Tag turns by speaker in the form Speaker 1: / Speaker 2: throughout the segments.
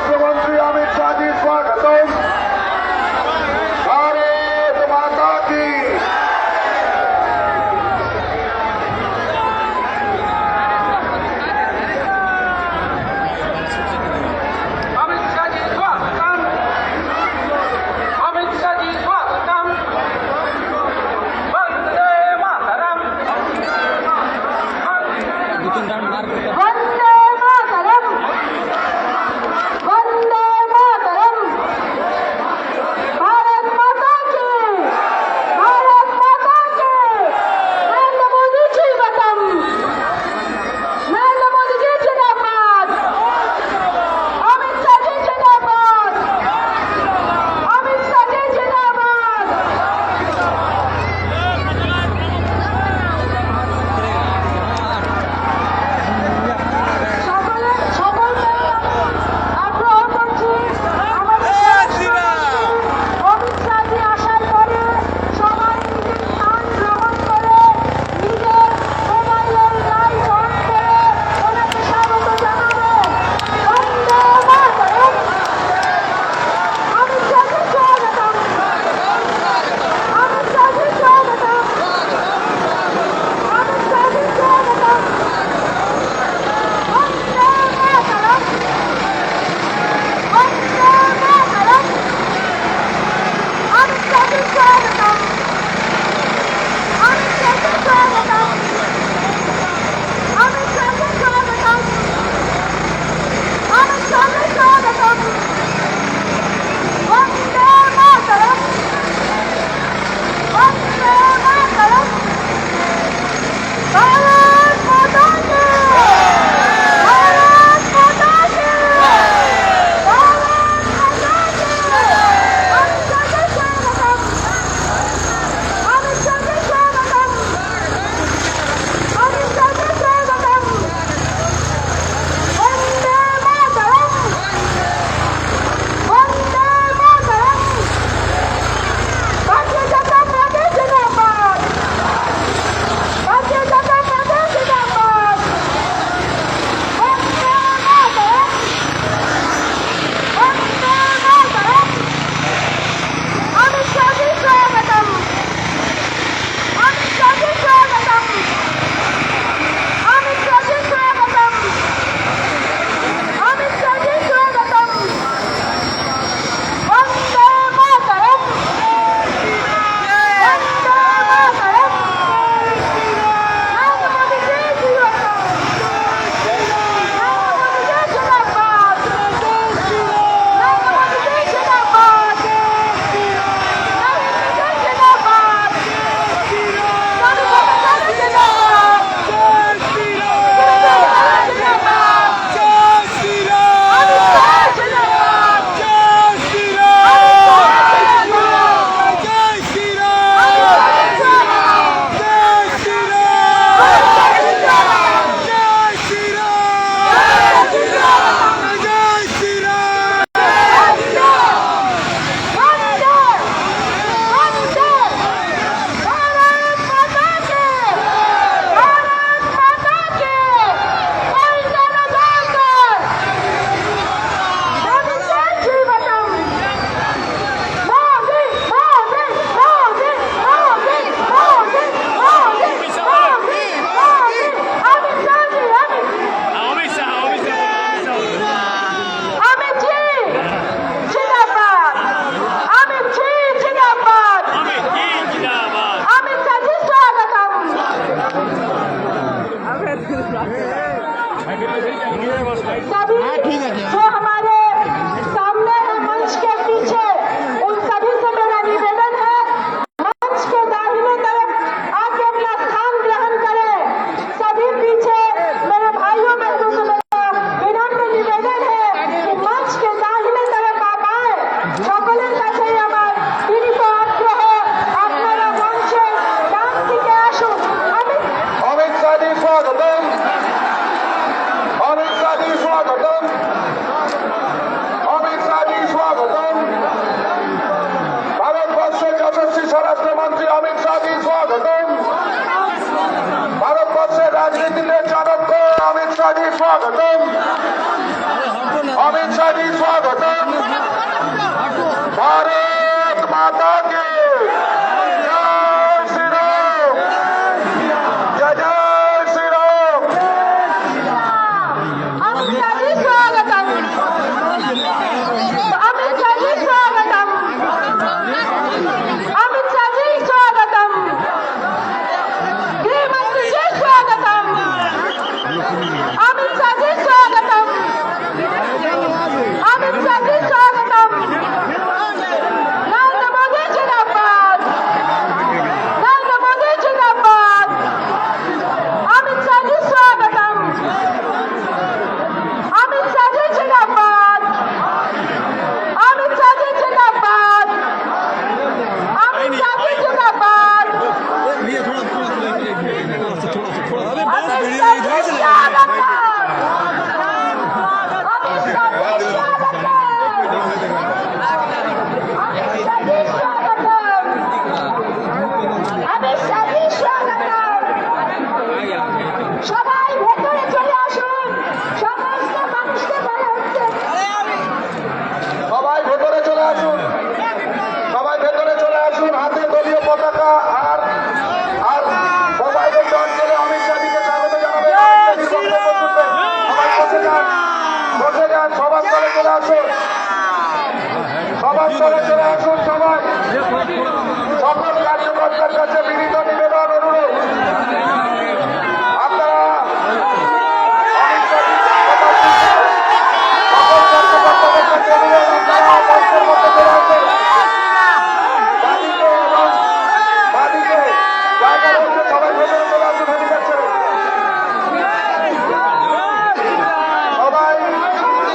Speaker 1: স্বরাষ্ট্রমন্ত্রী অমিত শাহজি স্বাগতম। ভারত মাতা কি।
Speaker 2: अमित शाह जी स्वागतम। अमित शाह जी स्वागतम। वंदे मातरम।
Speaker 3: वंदे मातरम। वंदे मातरम। भारत माता की। भारत माता की। नरेंद्र मोदी जी वतन। नरेंद्र मोदी जी जिंदाबाद। अमित शाह जी जिंदाबाद। अमित शाह जी जिंदाबाद। সকলকে আগ্রহ করছি আমাদের অমিত শাহজি আসার পরে সবাই নিজের স্থান গ্রহণ করে নিজের মোবাইলের লাইট অন করে ওনাকে স্বাগত জানাবে। বন্দে মাতরম। অমিত শাহজি স্বাগতম। অমিত শাহজি স্বাগতম। অমিত শাহজি স্বাগতম। वंदे मातरम। वंदे मातरम। अमित शाह जी स्वागतम। अमित शाह जी स्वागतम। अमित शाह जी स्वागतम। अमित शाह जी स्वागतम। वंदे मातरम। वंदे मातरम। भारत माता की। भारत माता की। भारत माता की। अमित शाह जी स्वागतम। अमित शाह जी स्वागतम। अमित शाह जी स्वागतम। वंदे मातरम। वंदे मातरम। भारतीय जनता पार्टी जिंदाबाद। भारतीय जनता पार्टी जिंदाबाद। वंदे मातरम। वंदे मातरम। अमित शाह जी स्वागतम। अमित शाह जी स्वागतम। अमित शाह जी स्वागतम। अमित शाह जी स्वागतम। वंदे मातरम। वंदे मातरम। नरेंद्र मोदी जी जिंदाबाद। नरेंद्र मोदी जी जिंदाबाद। नरेंद्र मोदी जी जिंदाबाद। नरेंद्र जी जिंदाबाद। स्वामी भगत जी जिंदाबाद। अमित शाह जिंदाबाद। सभी जो हमारे सामने है मंच के पीछे उन सभी से मेरा निवेदन है मंच के दाहिने तरफ आके अपना स्थान ग्रहण करें। सभी पीछे मेरे भाइयों बहनों से मेरा विनम्र निवेदन है कि मंच के दाहिने तरफ आप आए। সকলের কাছেই আমার বিনীত আগ্রহ আপনারা মঞ্চে ডান দিকে আসুন।
Speaker 1: অমিত শাহজি স্বাগতম। অমিত শাহজি স্বাগতম। অমিত শাহজি স্বাগতম। ভারতবর্ষের যশস্বী স্বরাষ্ট্রমন্ত্রী অমিত শাহজি স্বাগতম। ভারতবর্ষের রাজনীতিতে চাণক্য অমিত শাহজি স্বাগতম। অমিত শাহজি স্বাগতম। মঞ্চে চলে আসুন সবাই। সকল কার্যকর্তার কাছে বিনীত নিবেদন অনুরোধ, আপনারা অমিত শাহজির সকল কার্যকর্তাদের কাছে অনুরোধ, আপনারা মঞ্চের মধ্যে চলে আসুন। বাদিকে জায়গা রয়েছে, সবাই ভেতরে চলে আসুন। হেলিকপ্টার ছেড়ে সবাই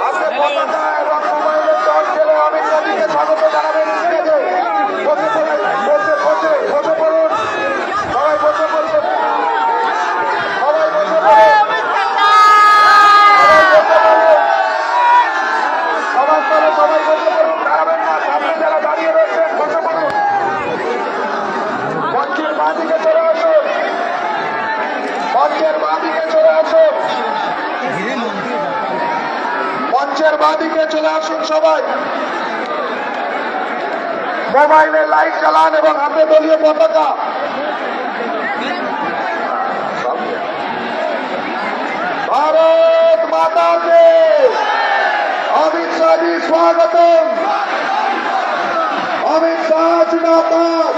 Speaker 1: হাতে পতাকা এবং মোবাইলের টর্চ ছেড়ে অমিত শাহজিকে স্বাগত জানাবেন। স্টেজে বসে পড়ুন, বসে পড়ুন, সবাই বসে পড়ুন, সবাই বসে পড়ুন, সবার স্তরে সবাই বসে পড়ুন, দাঁড়াবেন না। সামনে যারা দাঁড়িয়ে রয়েছেন বসে পড়ুন। মঞ্চের বাঁদিকে চলে আসুন, মঞ্চের বাঁদিকে চলে আসুন, মঞ্চের বাঁদিকে চলে আসুন সবাই। মোবাইলে লাইট চালান এবং হাতে দলীয় পতাকা। भारत माता के अमित शाह जी स्वागतम। अमित शाह जिंदाबाद।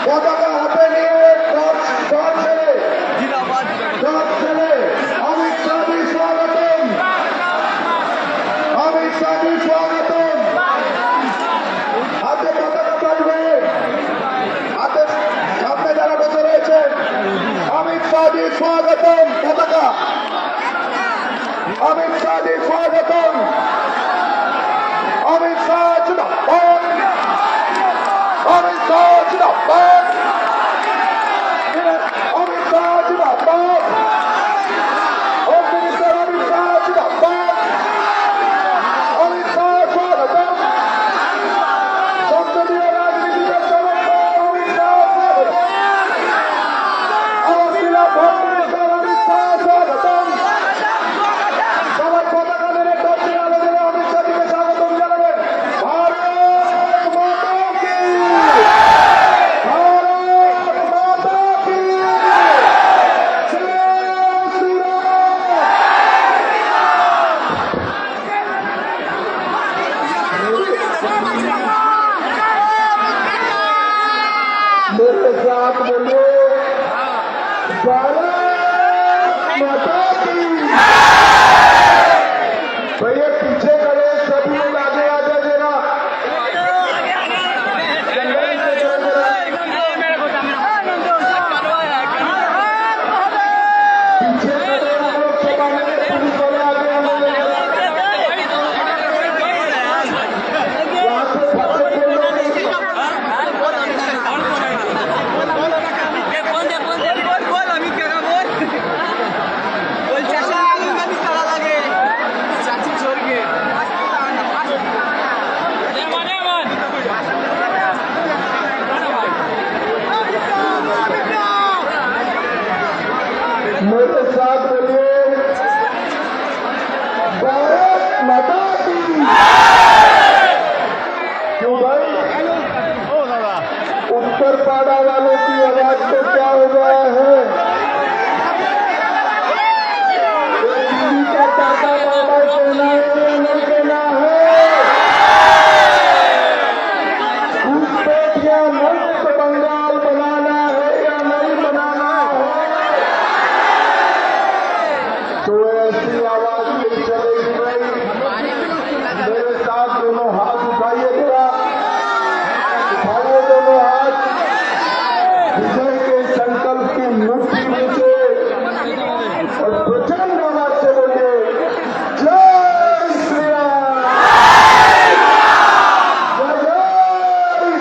Speaker 1: पताका हाथे निये टॉर्च ছেড়ে अमित शाह जी स्वागतम। अमित शाह जी स्वागतम। হাতে পতাকা থাকবে, হাতে সামনে যারা বসে রয়েছেন अमित शाह जी स्वागतम। पताका अमित शाह जी स्वागतम। अमित शाह जिंदाबाद। अमित शाह जिंदाबाद। अमित शाह जिंदाबाद। होम मिनिस्टर अमित शाह जिंदाबाद। अमित शाह स्वागतम। संसदीय राजनीति के चमत्कार अमित शाह स्वागतम। जिला होम मिनिस्टर अमित शाह स्वागतम। সবাই পতাকা ধরে টর্চের আলো ধরে অমিত শাহজিকে স্বাগতম জানাবেন। ভারত মাতা কি, ভারত মাতা কি, জয় श्रीराम। मेरे साथ बोलो भारत माता की। भैया पीछे खड़े सभी लोग आगे आ जाए जरा। पीछे खड़े हम लोग सब आगे पुलिस वाले आगे यहाँ से फतेह बोल रहे मेरे साथ बोलिए भारत माता की। क्यों भाई उत्तर पाड़ा वालों की आवाज को क्या हो गया है? दिल्ली का टाटा बाबा कहना है या नहीं कहना है? घुसपैठ या मुक्त बंगाल बनाना है या नहीं बनाना है? तो ऐसी आवाज नहीं चलेगी भाई। मेरे साथ दोनों हाथ उठाइए जरा, उठाइए दोनों हाथ। विजय के संकल्प की मुट्ठी नीचे और प्रचंड आवाज से बोलिए जय श्री राम, जय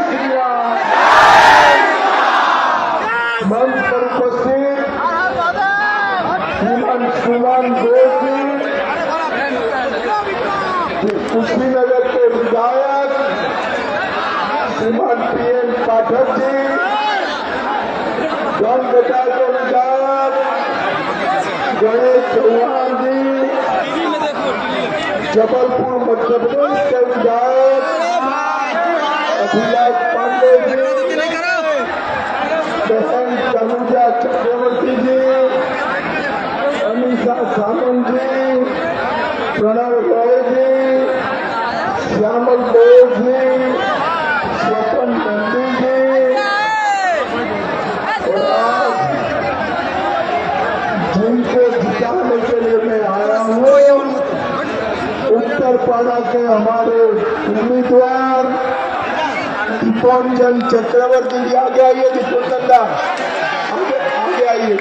Speaker 1: श्री राम। मंच पर उपस्थित श्रीमान सुमन जोशी, कुशीनगर के विधायक श्रीमान पीएन पाठक जी, जौनगढ़ के विधायक गणेश चौहान जी, जबलपुर मध्य प्रदेश के विधायक अभिलाष पांडे जी, बहन तनुजा चक्रवर्ती जी, अमीषा सामंत जी, प्रणव रॉय जी, श्यामल देव छिंदवाड़ा के हमारे उम्मीदवार दीपोंजन चक्रवर्ती जी आगे आइए। दीपोंजन दा आगे आइए।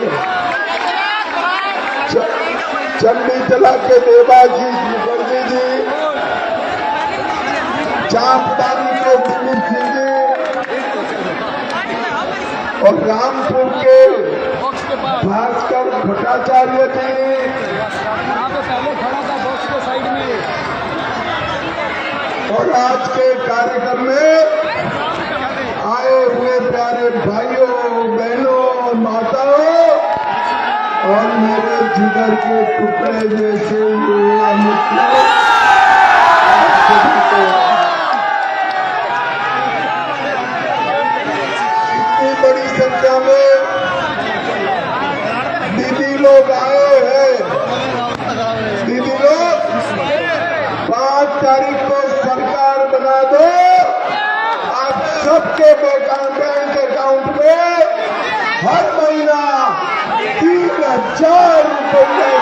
Speaker 1: चंडी तला के देवाशीष मुखर्जी जी, चांपदानी के दिलीप सिंह जी और रामपुर के भास्कर भट्टाचार्य जी और आज के कार्यक्रम में आए हुए प्यारे भाइयों बहनों माताओं और मेरे जिगर के टुकड़े जैसे युवा मित्रों, आप सभी को इतनी बड़ी संख्या में दीदी लोग आए हैं। दीदी लोग 5 तारीख को सरकार बना दो, आप सबके बैंक अकाउंट में हर महीना 3,000 रुपये